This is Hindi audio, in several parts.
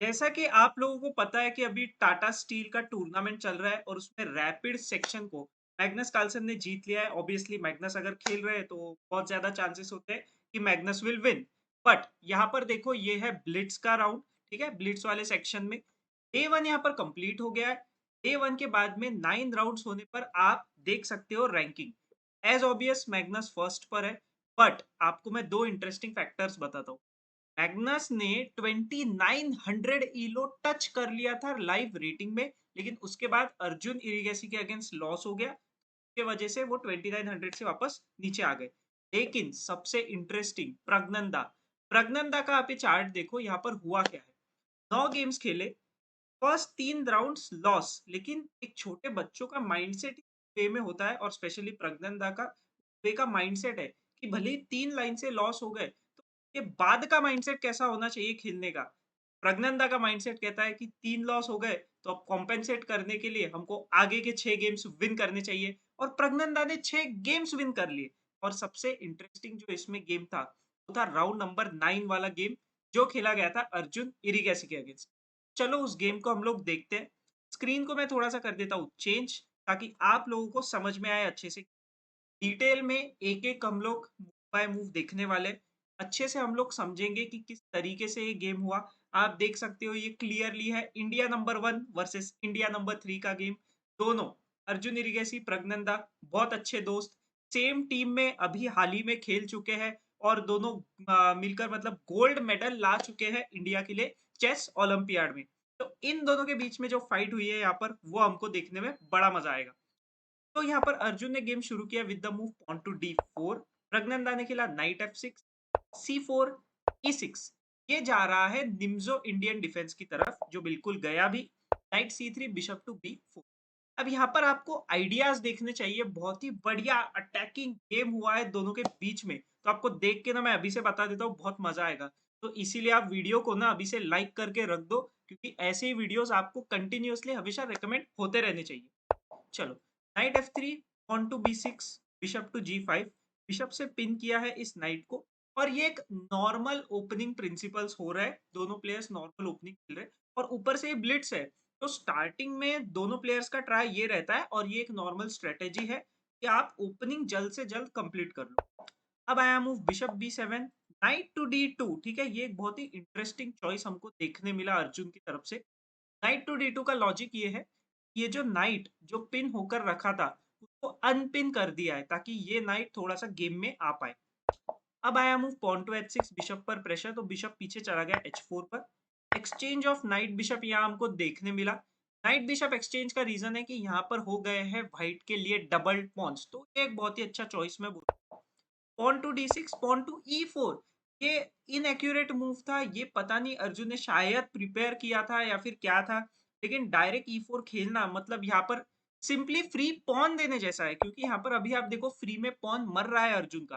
जैसा कि आप लोगों को पता है कि अभी टाटा स्टील का टूर्नामेंट चल रहा है और उसमें रैपिड सेक्शन को मैग्नस कार्लसन ने जीत लिया है। ऑब्वियसली मैग्नस अगर खेल रहे हैं तो बहुत ज्यादा चांसेस होते हैं कि मैग्नस विल विन। बट यहाँ पर देखो ये है ब्लिट्स का राउंड। ठीक है, ब्लिट्स वाले सेक्शन में डे वन यहाँ पर कंप्लीट हो गया है। डे वन के बाद में 9 राउंड्स होने पर आप देख सकते हो ranking. As obvious Magnus first पर है। बट आपको मैं दो इंटरेस्टिंग फैक्टर्स बताता हूँ। मैग्नस ने 2900 इलो टच कर लिया था लाइव रेटिंग में, लेकिन उसके बाद अर्जुन इरिगेसी के अगेंस्ट लॉस हो गया। उसके वजह से वो 2900 से वापस नीचे आ गए। लेकिन सबसे इंटरेस्टिंग प्रगनंदा, प्रगनंदा का आप ये चार्ट देखो, यहाँ पर हुआ क्या है। 9 गेम्स खेले, फर्स्ट 3 राउंड्स लॉस, लेकिन एक छोटे बच्चों का माइंडसेट वे में होता है और स्पेशली प्रगनंदा का वे का माइंडसेट है कि भले ही 3 लाइन से लॉस हो गए तो ये बाद का माइंडसेट कैसा होना चाहिए खेलने का। प्रगनंदा का माइंडसेट कहता है कि 3 लॉस हो गए तो अब कॉम्पेंसेट करने के लिए हमको आगे के 6 गेम्स विन करने चाहिए, और प्रगनंदा ने 6 गेम्स विन कर लिए। और सबसे इंटरेस्टिंग जो इसमें गेम था वो था राउंड नंबर 9 वाला गेम, जो खेला गया था अर्जुन इरिगेसी के अगेंस्ट। चलो उस गेम को हम लोग देखते हैं। स्क्रीन को मैं थोड़ा-सा कर देता हूँ चेंज, ताकि आप लोगों को समझ में आए अच्छे से। डिटेल में एक-एक हम लोग मूव बाय मूव देखने वाले हैं। अच्छे से हम लोग समझेंगे कि किस तरीके से ये गेम हुआ। आप देख सकते हो ये क्लियरली है India number 1 versus India number 3 का गेम। दोनों अर्जुन इरिगेसी, प्रज्ञनंदा बहुत अच्छे दोस्त, सेम टीम में अभी हाल ही में खेल चुके हैं और दोनों मिलकर मतलब गोल्ड मेडल ला चुके हैं इंडिया के लिए चेस ओलंपियाड में। तो इन दोनों के बीच में जो फाइट हुई है यहाँ पर, वो हमको देखने में बड़ा मजा आएगा। तो यहाँ पर अर्जुन ने गेम शुरू किया with the move pawn to D4। Praggnanandhaa ने खेला नाइट F6, C4, E6। ये जा रहा है निम्जो इंडियन डिफेंस की तरफ, जो बिल्कुल गया भी। Knight C3, bishop to B4। अब यहाँ पर आपको आइडियाज देखने चाहिए। बहुत ही बढ़िया अटैकिंग गेम हुआ है दोनों के बीच में। तो आपको देख के ना मैं अभी से बता देता हूँ, बहुत मजा आएगा। तो इसीलिए आप वीडियो को ना अभी से लाइक करके रख दो, क्योंकि ऐसे ही वीडियोस आपको कंटिन्यूअसली हमेशा रिकमेंड होते रहने चाहिए। चलो, knight F3, on to B6, bishop to G5। Bishop से पिन किया है इस नाइट को। और ये एक नॉर्मल ओपनिंग प्रिंसिपल्स हो रहा है, दोनों प्लेयर्स नॉर्मल ओपनिंग खेल रहे हैं और ऊपर से ये ब्लिट्स है। तो स्टार्टिंग में दोनों प्लेयर्स का ट्राई ये रहता है और ये एक नॉर्मल स्ट्रेटेजी है कि आप ओपनिंग जल्द से जल्द कंप्लीट कर लो। अब आया move bishop B7, night to D2। ठीक है, ये एक बहुत ही इंटरेस्टिंग चॉइस हमको देखने मिला अर्जुन की तरफ से। नाइट टू D2 का लॉजिक ये है, ये जो नाइट जो पिन होकर रखा था उसको अनपिन कर दिया है, ताकि ये नाइट थोड़ा सा गेम में आ पाए। अब आया move pawn to H6, bishop पर प्रेशर, तो बिशप पीछे चला गया H4 पर। एक्सचेंज ऑफ नाइट बिशप यहाँ हमको देखने मिला। नाइट बिशप एक्सचेंज का रीजन है कि यहाँ पर हो गए हैं व्हाइट के लिए डबल पॉन्स, तो ये एक बहुत ही अच्छा चॉइस मैं बोलूँ। Pawn to D6, pawn to E4। ये इनएक्यूरेट मूव था, ये पता नहीं अर्जुन ने शायद प्रिपेयर किया था या फिर क्या था। लेकिन डायरेक्ट E4 खेलना मतलब यहाँ पर सिंपली फ्री पॉन देने जैसा है, क्योंकि यहाँ पर अभी आप देखो फ्री में पॉन मर रहा है अर्जुन का।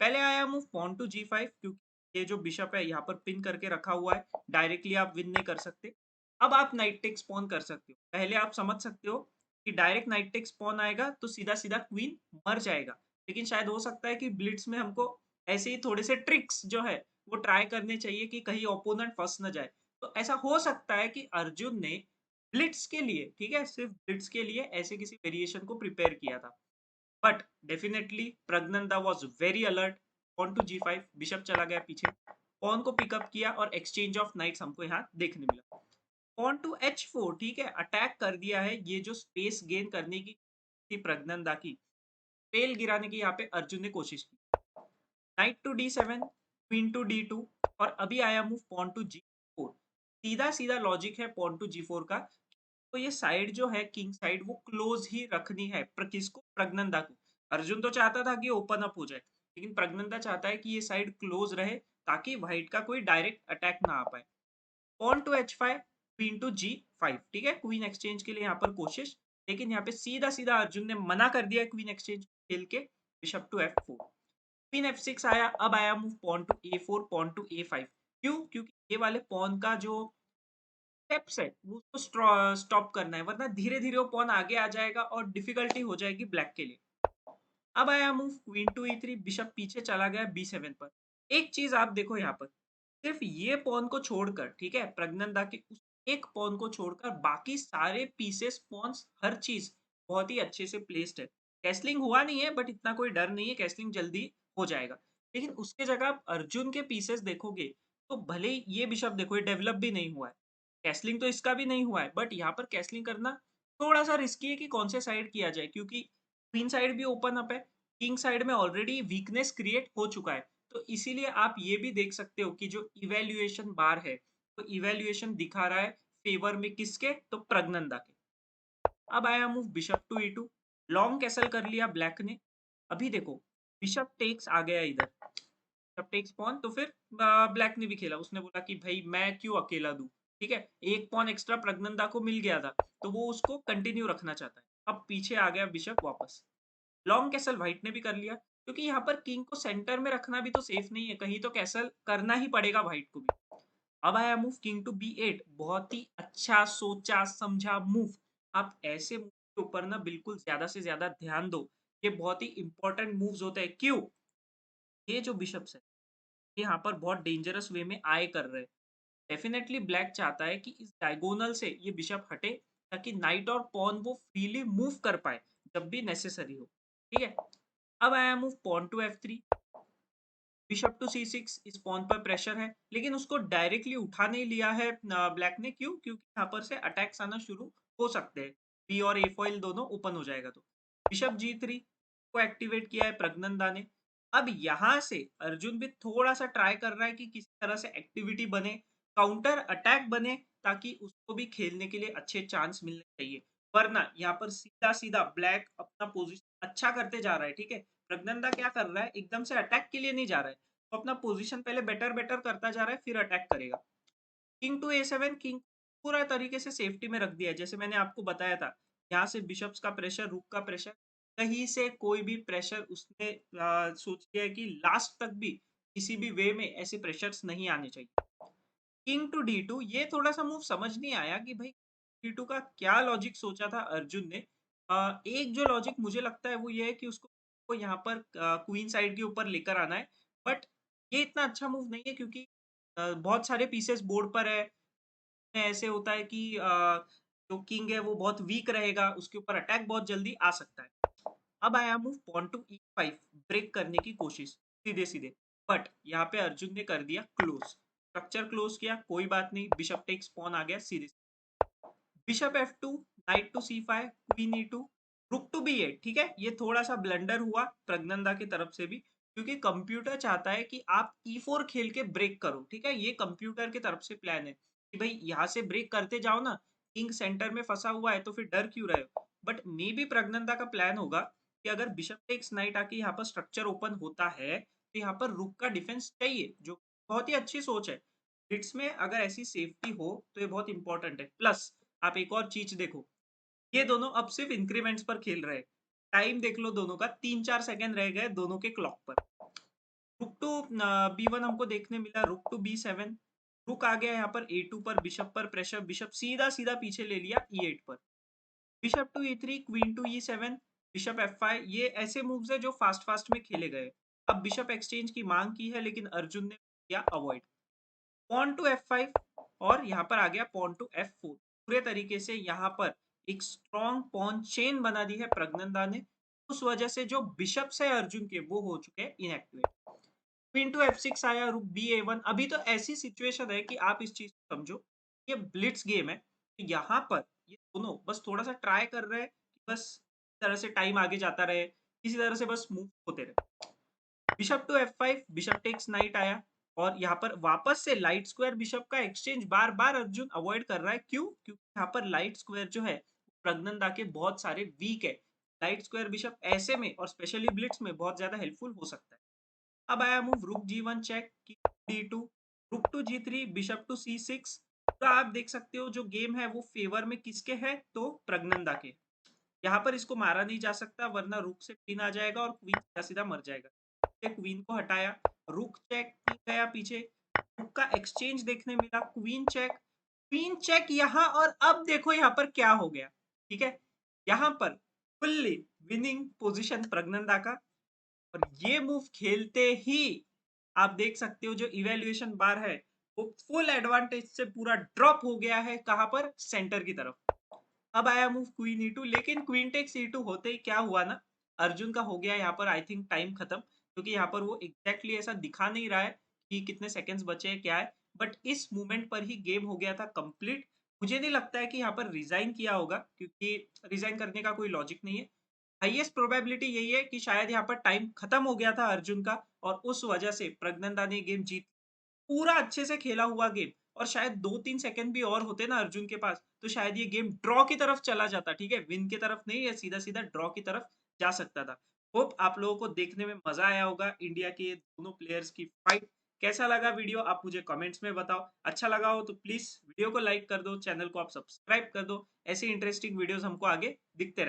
पहले आया मूव पॉन टू G5, क्योंकि ये जो बिशप है यहाँ पर पिन करके रखा हुआ है, डायरेक्टली आप विन नहीं कर सकते। अब आप नाइट टेक्स पॉन कर सकते हो। पहले आप समझ सकते हो कि डायरेक्ट नाइट टेक्स पॉन आएगा तो सीधा सीधा क्वीन मर जाएगा। लेकिन शायद हो सकता है कि ब्लिट्स में हमको ऐसे ही थोड़े से ट्रिक्स जो है वो ट्राई करने चाहिए कि कहीं ओपोनेंट फंस ना जाए। तो ऐसा हो सकता है कि अर्जुन ने ब्लिट्स के लिए, ठीक है, सिर्फ ब्लिट्स के लिए ऐसे किसी वेरिएशन को प्रिपेयर किया था। But definitely Praggnanandhaa was very alert. Pawn to G5, bishop चला गया पीछे, पॉन को पिकअप किया और एक्सचेंज ऑफ नाइट्स हमको यहाँ देखने मिला। पॉन टू H4, ठीक है, अटैक कर दिया है। ये जो स्पेस गेन करने की थी प्रज्ञनंदा की, पेल गिराने की यहाँ पे अर्जुन ने कोशिश की। Knight to D7, queen to D2। और अभी आया मूव पॉन टू G4। सीधा सीधा लॉजिक है पॉन टू G4 का। तो ये साइड जो है किंग साइड वो क्लोज ही रखनी है। किसको? प्रज्ञनंदा को। अर्जुन तो चाहता था कि ओपन अप हो जाए, लेकिन प्रज्ञनंदा चाहता है कि ये साइड क्लोज रहे, ताकि व्हाइट का कोई डायरेक्ट अटैक ना आ पाए। Pawn to H5, queen to G5। ठीक है, क्वीन एक्सचेंज के लिए यहाँ पर कोशिश, लेकिन यहाँ पे सीधा सीधा अर्जुन ने मना कर दिया क्वीन एक्सचेंज खेल के। Bishop to F4, queen F6 आया। अब आया move pawn to A4, pawn to A5। क्यों? क्योंकि ये वाले पॉन का जो स्टेप्स है वो उसको स्टॉप करना है, वरना धीरे धीरे वो पॉन आगे आ जाएगा और डिफिकल्टी हो जाएगी ब्लैक के लिए। अब आया move queen to E3, bishop पीछे चला गया B7 पर। एक चीज आप देखो यहाँ पर, सिर्फ ये पॉन को छोड़कर, ठीक है, प्रज्ञानदा के उस एक पॉन को छोड़कर बाकी सारे पीसेस, पॉन्स, हर चीज बहुत ही अच्छे से प्लेस्ड है। कैसलिंग हुआ नहीं है, बट इतना कोई डर नहीं है, कैसलिंग जल्दी हो जाएगा। लेकिन उसके जगह आप अर्जुन के पीसेस देखोगे, तो भले ही ये बिशप देखो, ये डेवलप भी नहीं हुआ है, कैसलिंग तो इसका भी नहीं हुआ है, बट यहाँ पर कैसलिंग करना थोड़ा सा रिस्की है कि कौन से साइड किया जाए, क्योंकि क्वीन साइड भी ओपन अप है, किंग साइड में ऑलरेडी वीकनेस क्रिएट हो चुका है। तो इसीलिए आप ये भी देख सकते हो कि जो इवैल्यूएशन बार है, तो इवैल्यूएशन दिखा रहा है फेवर में किसके, तो प्रज्ञनंदा के। अब आया move bishop to e two. Long castle कर लिया ब्लैक ने। अभी देखो, बिशप टेक्स आ गया इधर, बिशप टेक्स पॉन, तो फिर ब्लैक ने भी खेला, उसने बोला कि भाई मैं क्यों अकेला दूं, ठीक है, एक पॉन एक्स्ट्रा प्रज्ञनंदा को मिल गया था, तो वो उसको कंटिन्यू रखना चाहता है। अब पीछे आ गया बिशप वापस। लॉन्ग कैसल व्हाइट ने भी कर लिया, क्योंकि यहाँ पर किंग को सेंटर में रखना भी तो सेफ नहीं है, कहीं तो कैसल करना ही पड़ेगा व्हाइट को भी। अब आया move king to b eight. बहुत ही अच्छा सोचा समझा मूव। आप ऐसे मूव के ऊपर ना बिल्कुल ज्यादा से ज्यादा ध्यान दो, ये बहुत ही इंपॉर्टेंट मूव्स होते हैं। क्यों? ये जो बिशप्स है, ये यहाँ पर बहुत डेंजरस वे में आए कर रहे हैं। डेफिनेटली ब्लैक चाहता है कि इस डायगोनल से ये बिशप हटे, ताकि नाइट और पॉन वो फ्रीली मूव कर पाए जब भी नेसेसरी हो, ठीक है। अब आया move pawn to f three. Bishop to C six, इस पॉन पर प्रेशर है, लेकिन उसको डायरेक्टली उठा नहीं लिया है ब्लैक ने। क्यों? क्योंकि यहाँ पर से अटैक्स आना शुरू हो सकते हैं, बी और ए फॉइल दोनों ओपन हो जाएगा। तो बिशप जी थ्री को एक्टिवेट किया है प्रज्ञनंदा ने। अब यहाँ से अर्जुन भी थोड़ा सा ट्राई कर रहा है कि किसी तरह से एक्टिविटी बने, काउंटर अटैक बने, ताकि उसको भी खेलने के लिए अच्छे चांस मिलने चाहिए। वरना यहाँ पर सीधा सीधा ब्लैक अपना पोजीशन अच्छा करते जा रहा है, ठीक है। प्रज्ञनंदा क्या कर रहा है, एकदम से अटैक के लिए नहीं जा रहा है, तो अपना पोजीशन पहले बेटर बेटर करता जा रहा है, फिर अटैक करेगा। King to a seven, king पूरा तरीके से सेफ्टी में रख दिया है, जैसे मैंने आपको बताया था। यहाँ से बिशप्स का प्रेशर, रुक का प्रेशर, कहीं से कोई भी प्रेशर उसने सोच लिया है कि लास्ट तक भी किसी भी वे में ऐसे प्रेशर्स नहीं आने चाहिए। किंग टू डी टू, ये थोड़ा सा मूव समझ नहीं आया कि भाई डी टू का क्या लॉजिक सोचा था अर्जुन ने। एक जो लॉजिक मुझे लगता है वो ये है कि उसको को यहाँ पर क्वीन साइड के ऊपर लेकर आना है, बट ये इतना अच्छा मूव नहीं है, क्योंकि बहुत सारे पीसेस बोर्ड पर है। ऐसे होता है कि जो किंग है वो बहुत वीक रहेगा, उसके ऊपर अटैक बहुत जल्दी आ सकता है। अब आया move pawn to e five, break करने की कोशिश सीधे सीधे, बट यहाँ पे अर्जुन ने कर दिया क्लोज, स्ट्रक्चर क्लोज किया, कोई बात नहीं, बिशप टेक्स पॉन आ गया सीधे। Bishop f two, knight to c five, queen e two, rook to b eight, ठीक है। ये थोड़ा सा ब्लंडर हुआ प्रज्ञनंदा की तरफ से भी, क्योंकि कंप्यूटर चाहता है कि आप ई फोर खेल के ब्रेक करो, ठीक है। ये कंप्यूटर की तरफ से प्लान है कि भाई यहाँ से ब्रेक करते जाओ ना, किंग सेंटर में फंसा हुआ है, तो फिर डर क्यों रहे हो। बट मे बी प्रज्ञनंदा का प्लान होगा कि अगर बिशप टेक्स नाइट आके यहाँ पर स्ट्रक्चर ओपन होता है, तो यहाँ पर रुक का डिफेंस चाहिए, जो बहुत ही अच्छी सोच है। ब्लिट्स में अगर ऐसी सेफ्टी हो तो ये बहुत इंपॉर्टेंट है। प्लस आप एक और चीज देखो, ये दोनों अब सिर्फ इंक्रीमेंट्स पर खेल रहे हैं। टाइम देख लो दोनों का, 3-4 सेकंड रह गए दोनों के क्लॉक पर। रुक टू बी वन हमको देखने मिला, रुक टू बी सेवन, रुक आ गया यहाँ पर ए टू पर, बिशप पर प्रेशर, बिशप सीधा सीधा पीछे ले लिया ई एट पर, bishop to e three, queen to e seven, bishop f five. ये ऐसे मूव्स है जो फास्ट फास्ट में खेले गए। अब बिशप एक्सचेंज की मांग की है, लेकिन अर्जुन ने किया avoid. Pawn to f five, और यहाँ पर आ गया पॉन टू एफ फोर। पूरे तरीके से यहाँ पर एक स्ट्रॉन्ग पॉन चेन बना दी है प्रज्ञनंदा ने। उस वजह से जो बिशप्स है अर्जुन के, वो हो चुके हैं inactivate. Queen to f six आया, रुक बी ए वन। अभी तो ऐसी सिचुएशन है कि आप इस चीज को समझो, ये ब्लिट्स गेम है, तो यहाँ पर ये दोनों बस थोड़ा सा ट्राई कर रहे हैं कि बस इस तरह से टाइम आगे जाता रहे, किसी तरह से बस मूव होते रहे। Bishop to f five, bishop takes knight आया, और यहाँ पर वापस से लाइट स्क्वायर बिशप का एक्सचेंज बार बार अर्जुन अवॉइड कर रहा है। क्यों? क्योंकि यहाँ पर लाइट स्क्वायर जो है प्रज्ञनंदा के बहुत सारे वीक है। लाइट स्क्वायर बिशप ऐसे में और स्पेशली ब्लिट्स में बहुत ज्यादा हेल्पफुल हो सकता है। अब आया move rook G one check, D two, rook to G three, bishop to C six. पूरा आप देख सकते हो जो गेम है वो फेवर में किसके है, तो प्रज्ञनंदा के। यहाँ पर इसको मारा नहीं जा सकता, वरना रुक से क्वीन आ जाएगा और क्वीन सीधा सीधा मर जाएगा। क्वीन को हटाया, रुक चेक गया पीछे, रुक का एक्सचेंज देखने मिला, क्वीन चेक, क्वीन चेक यहाँ। और अब देखो यहाँ पर क्या हो गया, ठीक है। यहाँ पर फुल्ली विनिंग पोजीशन प्रज्ञनंदा का, और ये मूव खेलते ही आप देख सकते हो जो इवेल्युएशन बार है वो फुल एडवांटेज से पूरा ड्रॉप हो गया है कहाँ पर? सेंटर की तरफ। अब आया मूव क्वीन ई टू, लेकिन क्वीन टेक्स ई टू होते ही क्या हुआ ना, अर्जुन का हो गया यहाँ पर आई थिंक टाइम खत्म, क्योंकि यहाँ पर वो एग्जैक्टली ऐसा दिखा नहीं रहा है कि कितने सेकंड्स बचे हैं क्या है, बट इस मोमेंट पर ही गेम हो गया था कंप्लीट। मुझे नहीं लगता है कि यहाँ पर रिजाइन किया होगा, क्योंकि रिजाइन करने का कोई लॉजिक नहीं है। हाईएस्ट प्रोबेबिलिटी यही है कि शायद यहाँ पर टाइम खत्म हो गया था अर्जुन का, और उस वजह से प्रज्ञानदा ने गेम जीत, पूरा अच्छे से खेला हुआ गेम, और शायद 2-3 सेकंड भी और होते ना अर्जुन के पास, तो शायद ये गेम ड्रॉ की तरफ चला जाता, ठीक है? विन की तरफ नहीं, या सीधा-सीधा ड्रॉ की तरफ जा सकता था। होप आप लोगों को देखने में मज़ा आया होगा इंडिया के ये दोनों प्लेयर्स की फाइट। कैसा लगा वीडियो आप मुझे कमेंट्स में बताओ। अच्छा लगा हो तो प्लीज़ वीडियो को लाइक कर दो, चैनल को आप सब्सक्राइब कर दो। ऐसी इंटरेस्टिंग वीडियोज़ हमको आगे दिखते रहें।